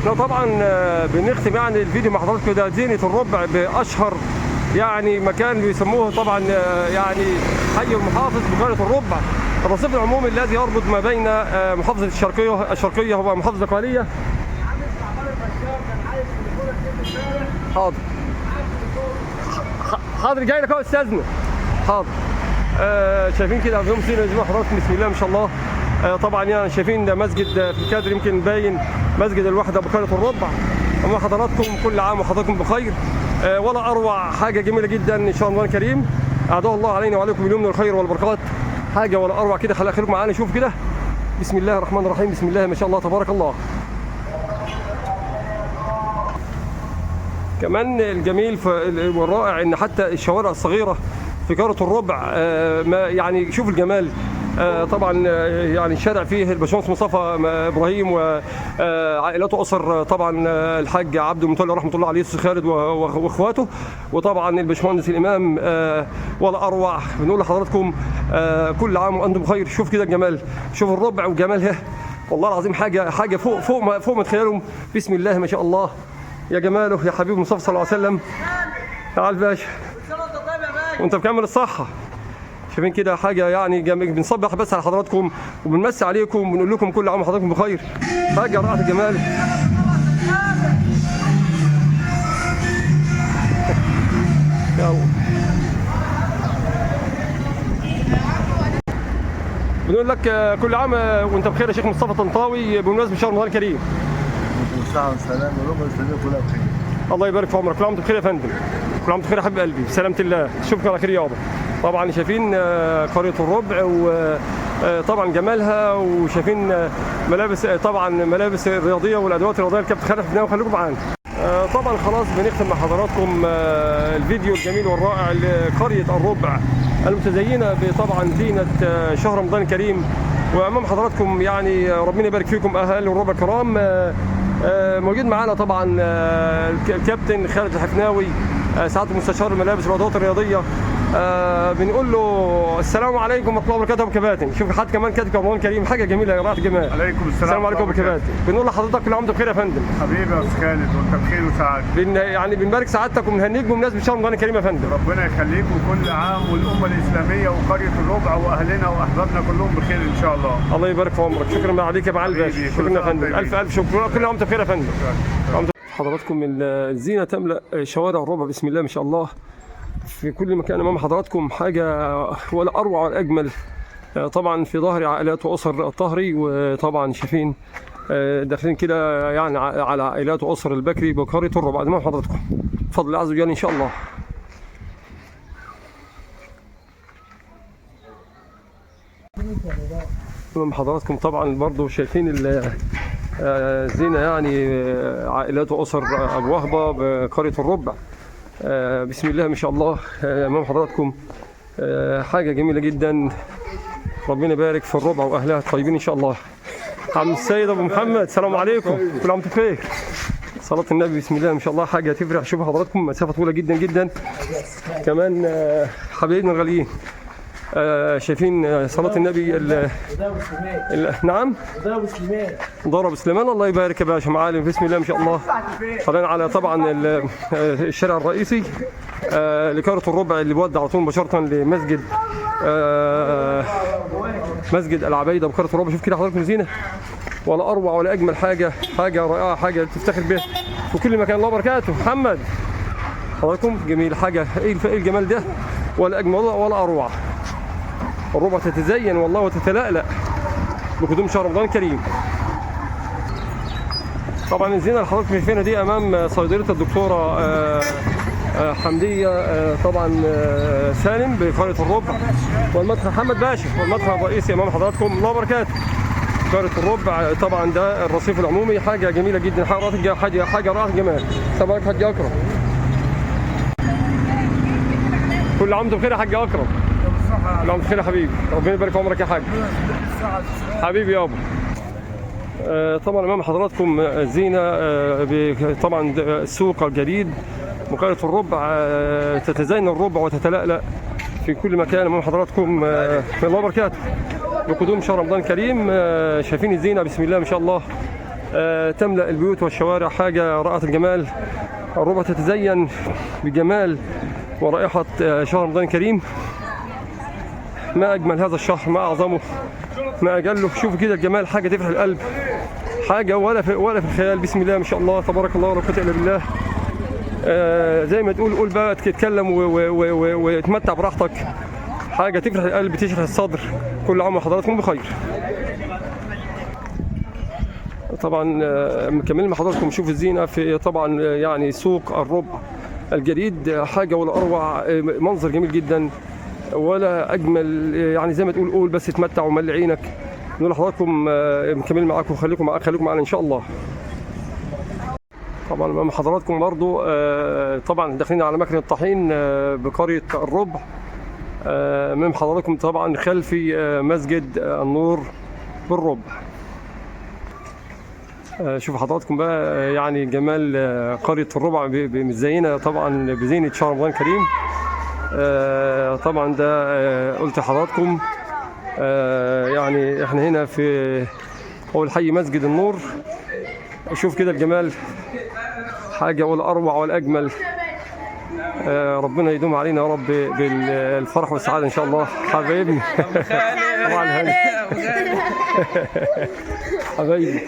احنا طبعا بنختم يعني الفيديو مع حضراتكم ده زينة الربع باشهر يعني مكان بيسموه طبعا يعني حي المحافظ بقرية الربع، الرصيف العمومي الذي يربط ما بين محافظة الشرقية ومحافظة الدقهلية. حاضر حاضر جاي لك اهو استاذنا. حاضر. شايفين كده يوم سينا يا جماعه حضراتكم بسم الله ما شاء الله. طبعا يعني شايفين ده مسجد في الكادر يمكن باين مسجد الوحده بقرية الربع. اما حضراتكم كل عام وحضراتكم بخير. ولا اروع حاجه جميله جدا ان شاء الله الكريم. اعداء الله علينا وعليكم اليمن والخير والبركات. حاجه ولا اروع كده. خلي اخركم معانا نشوف كده. بسم الله الرحمن الرحيم. بسم الله ما شاء الله تبارك الله. كمان الجميل والرائع ان حتى الشوارع الصغيره في قرية الربع ما يعني شوف الجمال. طبعا يعني الشارع فيه الباشمهندس مصطفى ابراهيم وعائلته، اسر طبعا الحاج عبد المتولي رحمه الله عليه السي خالد واخواته، وطبعا الباشمهندس الامام. ولا اروع. بنقول لحضراتكم كل عام وانتم بخير. شوف كده الجمال، شوف الربع وجمالها والله العظيم حاجه فوق ما تخيلهم. بسم الله ما شاء الله يا جماله يا حبيب المصطفى صلى الله عليه وسلم. تعال باشا وانت بكامل الصحه. شايفين كده حاجه يعني بنصبح بس على حضراتكم وبنمسي عليكم ونقول لكم كل عام وحضراتكم بخير. حاجه رائعه الجمال. يلا بنقول لك كل عام وانت بخير يا شيخ مصطفى طنطاوي بمناسبه شهر رمضان الكريم. والسلام كلها بخير. الله يبارك في عمرك. كل عام وانت بخير يا فندم. كل عام وانت بخير يا حبيب قلبي بسلامه الله. اشوفك على خير يابا. طبعا شايفين قرية الربع وطبعا جمالها، وشايفين ملابس طبعا ملابس الرياضيه والادوات الرياضيه اللي كانت بتخلف وخليكم معانا. طبعا خلاص بنختم مع حضراتكم الفيديو الجميل والرائع لقرية الربع المتزينه بطبعا زينه شهر رمضان الكريم. وامام حضراتكم يعني ربنا يبارك فيكم اهل الربع الكرام. موجود معانا طبعا الكابتن خالد الحفناوي سعاده مستشار الملابس والادوات الرياضيه. بنقول له السلام عليكم ورحمه الله وبركاته ابو كباتن. شوف حد كمان كاتب رمضان كريم حاجه جميله يا رائعه الجمال. عليكم السلام عليكم ابو كباتن. بنقول لحضرتك كل عام وانت بخير يا فندم. حبيبي يا استاذ خالد وانت بخير وسعاده. يعني بنبارك سعادتك وبنهنيك بمناسبه شهر رمضان الكريم يا فندم. ربنا يخليك وكل عام والامه الاسلاميه وقريه الربع واهلنا واحبابنا كلهم بخير ان شاء الله. الله يبارك في عمرك. شكرا عليك يا معالي الباشا. شكرا يا فندم. الف شكر. كل عام وانت بخير يا فندم. حضراتكم الزينه تملا شوارع الربع بسم الله ما شاء الله في كل مكان امام حضراتكم. حاجه ولا اروع ولا اجمل. طبعا في ظهر عائلات واسر الطهري، وطبعا شايفين داخلين كده يعني على عائلات واسر البكري بقرية الربع امام حضراتكم بفضل الله عز وجل ان شاء الله. امام حضراتكم طبعا برضو شايفين الزينه يعني عائلات واسر ابو وهبه بقرية الربع. بسم الله ما شاء الله امام حضراتكم. حاجه جميله جدا. ربنا يبارك في الربع واهلها الطيبين ان شاء الله. عم السيد ابو محمد السلام عليكم. كل عام وانتم بخير. صلاه النبي بسم الله ما شاء الله حاجه تفرح. شوفوا حضراتكم مسافه طويله جدا جدا. كمان حبايبنا الغاليين شايفين صلاه النبي نعم ضرب سليمان. الله يبارك يا باشا معالم بسم الله ما شاء الله. طالعين على طبعا الشارع الرئيسي لقرية الربع اللي بيودي على طول مباشره لمسجد مسجد العبيده بقرية الربع. شوف كده حضراتكم زينه ولا اروع ولا اجمل. حاجه رائعه حاجه تفتخر بها في كل مكان. الله وبركاته. محمد حضراتكم جميل. حاجه ايه الجمال ده ولا اجمل ولا اروع. الربع تتزين والله وتتلألأ بقدوم شهر رمضان الكريم. طبعا الزينه اللي حضراتكم شايفينها دي امام صيدليه الدكتوره حمديه طبعا سالم بقرية الربع، والمدخل محمد باشا والمدخل الرئيسي امام حضراتكم. الله وبركاته. قرية الربع طبعا ده الرصيف العمومي. حاجه جميله جدا. حاجه رائعه الجمال. تبارك حاج اكرم. كل عام وانتم بخير يا حاج اكرم. كل عام بخير يا حبيبي. ربنا يبارك في عمرك يا حاج. حبيبي يابا. طبعا امام حضراتكم زينه طبعا السوق الجديد بقرية الربع. تتزين الربع وتتلألأ في كل مكان امام حضراتكم. الله وبركاته بقدوم شهر رمضان الكريم. شايفين الزينه بسم الله ما شاء الله. تملأ البيوت والشوارع، حاجة رائعة الجمال. الربع تتزين بجمال ورائحة شهر رمضان الكريم. ما أجمل هذا الشهر، ما أعظمه، ما أجله. شوفوا كده الجمال، حاجة تفرح القلب، حاجة ولا في الخيال. بسم الله ما شاء الله تبارك الله ولا قوة إلا بالله. زي ما تقول قول بقى، تتكلم وتمتع براحتك. حاجة تفرح القلب، تشرح الصدر. كل عام وحضراتكم بخير. طبعا مكملين مع حضراتكم. شوف الزينة في طبعا يعني سوق الربع الجديد، حاجة ولا أروع، منظر جميل جدا ولا أجمل. يعني زي ما تقول قول بس تمتع وملي عينك. نقول لحضراتكم مكملين معاكم، خليكم معنا إن شاء الله. طبعا مع حضراتكم برضو طبعا داخلين على مكنة الطحين بقرية الربع. من حضراتكم طبعا خلفي مسجد النور بالربع. شوفوا حضراتكم بقى يعني جمال قرية الربع متزينة طبعا بزينة شهر رمضان الكريم. طبعا ده قلت لحضراتكم يعني احنا هنا في اول حي مسجد النور. شوف كده الجمال، حاجة ولا أروع ولا أجمل. ربنا يدوم علينا يا رب بالفرح والسعادة إن شاء الله. حبايبي طبعا هلا حبايبي،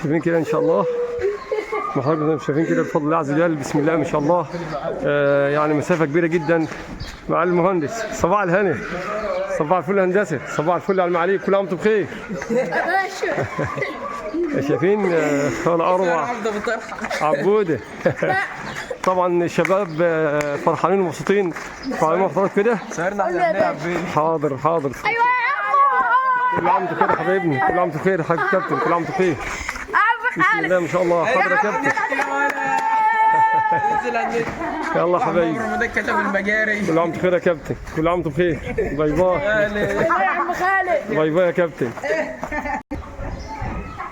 شايفين كده إن شاء الله. حضراتكم شايفين كده بفضل الله عز وجل. بسم الله ما شاء الله. يعني مسافة كبيرة جدا مع المهندس. صباح الهنا، صباح الفل هندسة، صباح الفل على المعاليك. كل عام وانتم بخير. شايفين ولا أروع عبودة. طبعا الشباب فرحانين ومبسوطين. فعلوا حضرتك كده. حاضر حاضر. ايوه يا عمو. كل عام وانتم بخير يا حبايبنا، كل عام وانتم بخير يا حبيبي كابتن، كل عام وانتم بخير. بسم الله ما شاء الله. حاضر يا كابتن. يلا حبايبي، كتب المجاري. كل عام وانتم بخير يا كابتن، كل عام وانتم بخير. باي باي. يا عم خالد. باي باي يا كابتن.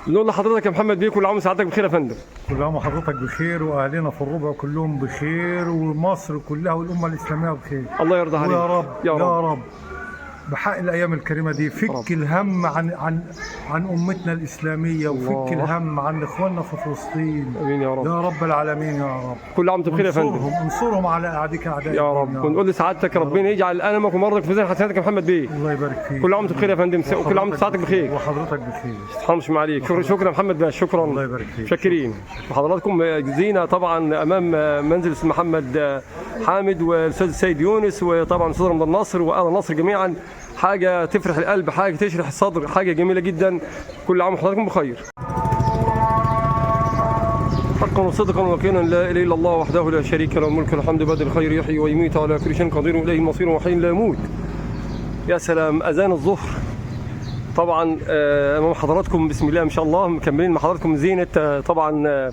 نقول لحضرتك يا محمد بيه كل عام وسعادتك بخير يا فندم. كل عام وحضرتك بخير، واهلنا في الربع كلهم بخير، ومصر كلها والامه الاسلاميه بخير. الله يرضى عليك يا رب يا رب. يا رب. بحق الايام الكريمه دي فك الهم عن امتنا الاسلاميه، وفك الله. الهم عن اخواننا في فلسطين. امين يا رب. يا رب العالمين يا رب. كل عام وانتم بخير يا فندم. انصرهم على اعدائك اعدائك يا رب. ونقول لسعادتك ربنا يجعل ألمك ومرضك في ميزان حسناتك يا محمد بيه. الله يبارك فيك. كل عام وانتم بخير يا فندم، وكل عام وسعادتك بخير. وحضرتك بخير. تحرمش ما عليك. شكرا يا محمد باشا، شكرا. الله يبارك فيك. شاكرين. وحضراتكم زينة طبعا امام منزل الاستاذ محمد حامد والاستاذ السيد يونس، وطبعا الاستاذ رمضان ناصر واهل ناصر جميعا. حاجه تفرح القلب، حاجه تشرح الصدر، حاجه جميله جدا. كل عام وحضراتكم بخير. حقا وصدقا ويقينا لا اله الا الله وحده لا شريك له، الملك والحمد بيده الخير، يحيي ويميت على كل شيء قدير، واليه المصير وحي لا يموت. يا سلام، اذان الظهر طبعا امام حضراتكم. بسم الله ما شاء الله. مكملين مع حضراتكم زينه طبعا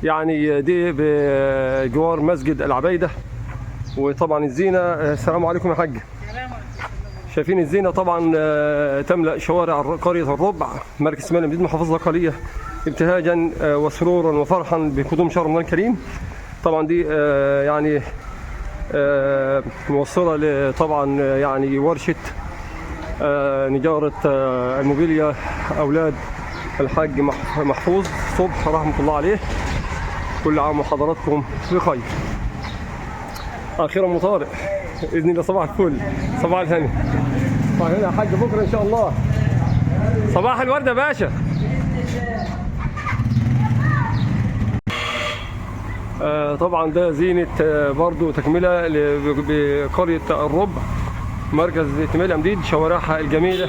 يعني دي بجوار مسجد العبيده. وطبعا الزينه السلام عليكم يا حاج. شايفين الزينه طبعا تملا شوارع قريه الربع مركز اسماعيل المديد محافظه القليه، ابتهاجا وسرورا وفرحا بقدوم شهر رمضان الكريم. طبعا دي يعني موصله طبعا يعني ورشه نجاره الموبيليا اولاد الحاج محفوظ صبح رحمه الله عليه. كل عام وحضراتكم بخير. اخيرا مطارق باذن الله. صباح الفل، صباح الهنا. صباح الهنا يا حاج، بكره ان شاء الله. صباح الورد يا باشا. طبعا ده زينه برضو تكمله بقريه الربع مركز اسماعيل المديد، شوارعها الجميله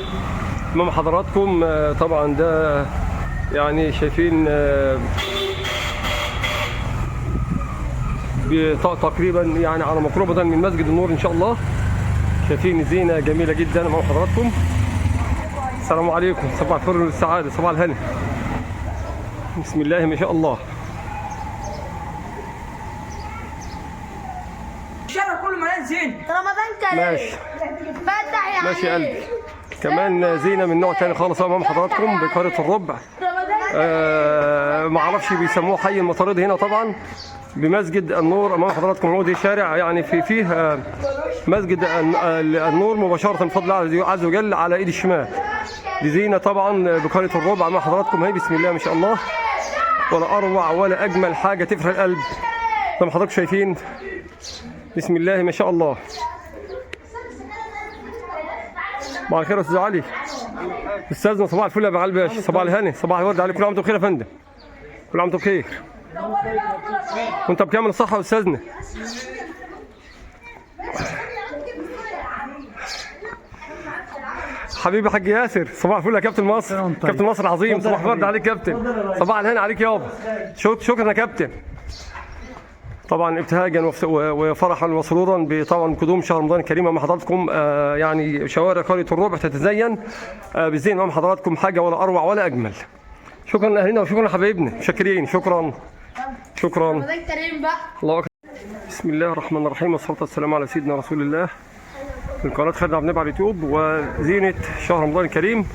امام حضراتكم. طبعا ده يعني شايفين تقريبا يعني على مقربة من مسجد النور ان شاء الله. شايفين زينة جميلة جدا امام حضراتكم. السلام عليكم، صباح الفل والسعادة، صباح الهنا. بسم الله ما شاء الله. الشارع كله مليان زين. رمضان كريم. ماشي فتح يا ماشي يا قلبي. كمان زينة من نوع تاني خالص امام حضراتكم بقرية الربع. ما اعرفش بيسموه حي المطارد هنا طبعا بمسجد النور امام حضراتكم. هو دي شارع يعني فيه مسجد النور مباشره بفضل الله عز وجل على ايد الشمال. دي زينة طبعا بقرية الربع مع حضراتكم اهي. بسم الله ما شاء الله، ولا اروع ولا اجمل حاجة تفرح القلب زي ما حضراتكم شايفين. بسم الله ما شاء الله. صباح الخير يا استاذ علي. استاذنا صباح الفل يا ابو علي باشا، صباح الهنا، صباح الورد عليك. كل عام وانتم بخير يا فندم، كل عام وانتم بخير. وانت بكامل الصحة يا استاذنا. حبيبي حاج ياسر، صباح الفل يا كابتن مصر، كابتن مصر العظيم. صباح الورد عليك كابتن، صباح الهنا عليك يابا. شكرا يا كابتن. طبعا ابتهاجا وفرحا وسرورا بطبعا قدوم شهر رمضان الكريم مع حضراتكم. يعني شوارع قرية الربع تتزين بالزين امام حضراتكم، حاجه ولا اروع ولا اجمل. شكرا لاهلنا وشكرا لحبايبنا، شاكرين. شكرا رمضان كريم بقى. الله اكبر. بسم الله الرحمن الرحيم، والصلاه والسلام على سيدنا رسول الله. من قناه خالد عبد النبي على اليوتيوب، وزينه شهر رمضان الكريم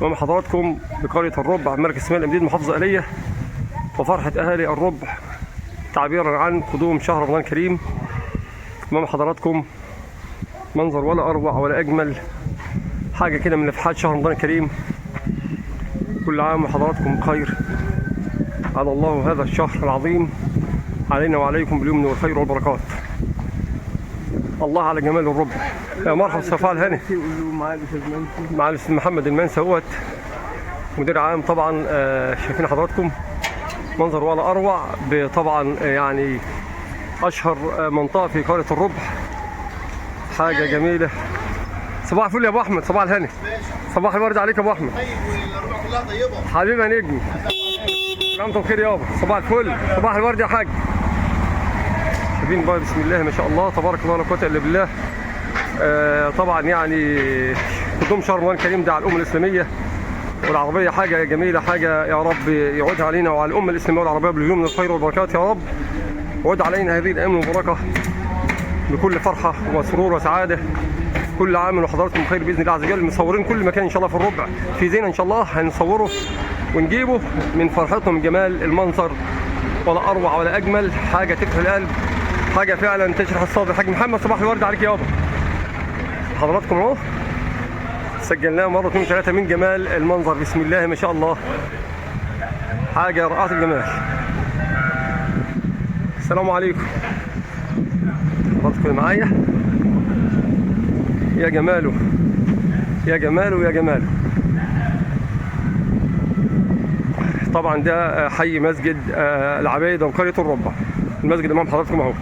امام حضراتكم بقريه الربع مركز اسماعيل الامديد محافظه آلية، وفرحه اهالي الربع تعبيرا عن قدوم شهر رمضان الكريم امام حضراتكم. منظر ولا اروع ولا اجمل حاجه كده من نفحات شهر رمضان الكريم. كل عام وحضراتكم بخير. على الله هذا الشهر العظيم علينا وعليكم باليمن والخير والبركات. الله على جمال الربع. يا مرحبا صفاء الهنا مع الاستاذ محمد المنسي اهوت مدير عام. طبعا شايفين حضراتكم منظر ولا اروع بطبعا يعني اشهر منطقه في قريه الربع، حاجه جميله. صباح الفل يا ابو احمد، صباح الهنا، صباح الورد عليك يا ابو احمد. الربع كلها طيبه حبيبي يا نجم، انتم بخير يابا. صباح الفل، صباح الورد يا حاج. شايفين بقى بسم الله ما شاء الله تبارك الله لا قوه الا بالله. طبعا يعني قدوم شهر رمضان الكريم ده على الامه الاسلاميه والعربيه حاجه جميله، حاجه يا رب يعودها علينا وعلى الامه الاسلاميه والعربيه باليوم من الخير والبركات يا رب. وعود علينا هذه الايام المباركه بكل فرحه وسرور وسعاده. كل عام وحضراتكم بخير باذن الله عز وجل. مصورين كل مكان ان شاء الله في الربع في زينه ان شاء الله هنصوره ونجيبه من فرحتنا من جمال المنظر. ولا اروع ولا اجمل حاجه تفرح القلب، حاجه فعلا تشرح الصدر. حاج محمد صباح الورد عليك يابا. حضراتكم اهو سجلناه مره 2 3 من جمال المنظر. بسم الله ما شاء الله، حاجه رائعه الجمال. السلام عليكم حضراتكم معايا. يا جماله يا جماله يا جماله. طبعا ده حي مسجد العبايده وقريه الربع، المسجد امام حضراتكم اهو.